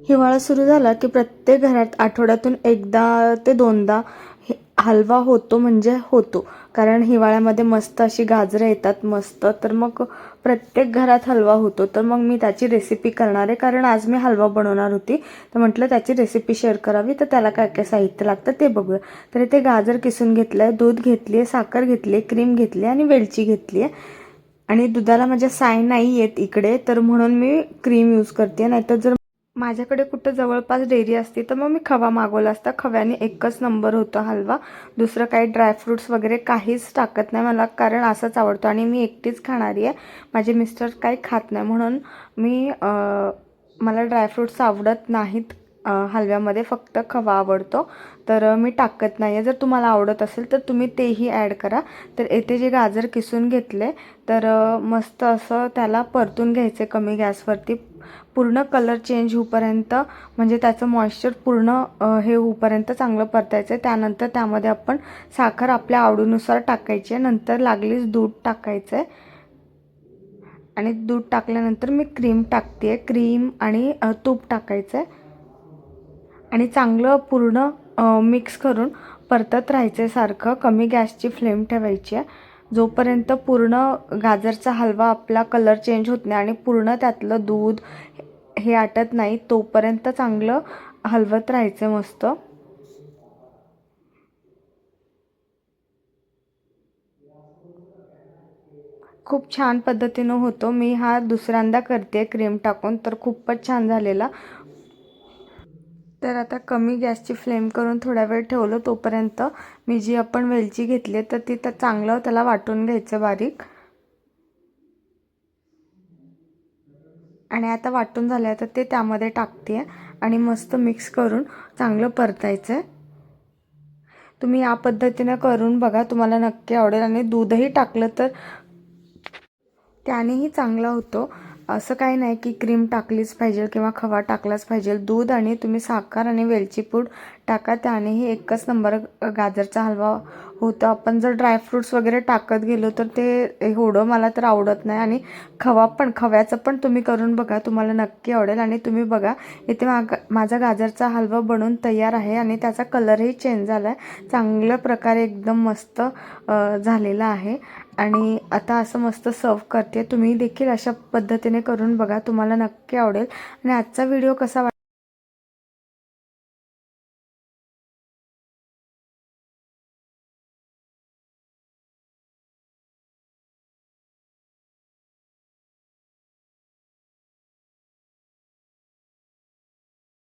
हिवाळा सुरू झाला की प्रत्येक घरात आठवड्यातून एकदा ते दोनदा हलवा होतो म्हणजे होतो. कारण हिवाळ्यामध्ये मस्त अशी गाजरं येतात मस्त, तर मग प्रत्येक घरात हलवा होतो. तर मग मी त्याची रेसिपी करणार आहे, कारण आज मी हलवा बनवणार होती. तर म्हटलं त्याची रेसिपी शेअर करावी, तर त्याला काय काय साहित्य लागतं ते बघूया. तर इथे गाजर किसून घेतलं आहे, दूध घेतली आहे, साखर घेतली आहे, क्रीम घेतली आहे आणि वेलची घेतली आहे. आणि दुधाला माझ्या साय नाही येत इकडे, तर म्हणून मी क्रीम यूज करते. नाहीतर जर माझ्याकडे कुठं जवळपास डेअरी असती तर मग मी खवा मागवला असता. खव्याने एकच नंबर होतो हलवा. दुसरं काही ड्रायफ्रूट्स वगैरे काहीच टाकत नाही मला, कारण असंच आवडतो आणि मी एकटीच खाणारी आहे. माझे मिस्टर काही खात नाही, म्हणून मी मला ड्रायफ्रूट्स आवडत नाहीत. हलव्यामध्ये फक्त खवा आवडतो, तर मी टाकत नाही आहे. जर तुम्हाला आवडत असेल तर तुम्ही तेही ॲड करा. तर येथे जे गाजर किसून घेतले, तर मस्त असं त्याला परतून घ्यायचे कमी गॅसवरती. पूर्ण कलर चेंज होईपर्यंत, म्हणजे त्याचं मॉइश्चर पूर्ण हे होईपर्यंत चांगलं परतायचं. त्यानंतर त्यामध्ये आपण साखर आपल्या आवडीनुसार टाकायची आहे. नंतर लागलीच दूध टाकायचं आहे आणि दूध टाकल्यानंतर मी क्रीम टाकते आहे. क्रीम आणि तूप टाकायचं आहे आणि चांगलं पूर्ण मिक्स करून परतत राहायचं आहे सारखं. कमी गॅसची फ्लेम ठेवायची आहे, जोपर्यंत पूर्ण गाजरचा हलवा आपला कलर चेंज होत नाही आणि पूर्ण त्यातलं दूध हे आटत नाही, तोपर्यंत चांगलं हलवत राहायचं मस्त. खूप छान पद्धतीनं होतो. मी हा दुसऱ्यांदा करते क्रीम टाकून, तर खूपच छान झालेला. तर आता कमी गॅसची फ्लेम करून थोडा वेळ ठेवलं. तोपर्यंत मी जी आपण वेलची घेतली तर ती तर चांगलं त्याला वाटून घ्यायचं बारीक. आणि आता वाटून झालं तर ते त्यामध्ये टाकते आहे आणि मस्त मिक्स करून चांगलं परतायचं आहे. तुम्ही या पद्धतीने करून बघा, तुम्हाला नक्की आवडेल. आणि दूधही टाकलं तर त्यानेही चांगला होतो. असं काही नाही की क्रीम टाकलीच पाहिजे किंवा खवा टाकलाच पाहिजे. दूध आणि तुम्ही साखर आणि वेलची पूड टाका, त्यानेही एकच नंबर गाजरचा हलवा होतो. आपण जर ड्रायफ्रूट्स वगैरे टाकत गेलो तर ते एवढं मला तर आवडत नाही. आणि खव्याचं पण तुम्ही करून बघा, तुम्हाला नक्की आवडेल. आणि तुम्ही बघा, इथे माझा गाजरचा हलवा बनवून तयार आहे आणि त्याचा कलरही चेंज झाला आहे. चांगल्या प्रकारे एकदम मस्त झालेला आहे. आणि आता असं मस्त सर्व करते. तुम्ही देखील अशा पद्धतीने करून बघा, तुम्हाला नक्की आवडेल. आणि आजचा व्हिडिओ कसा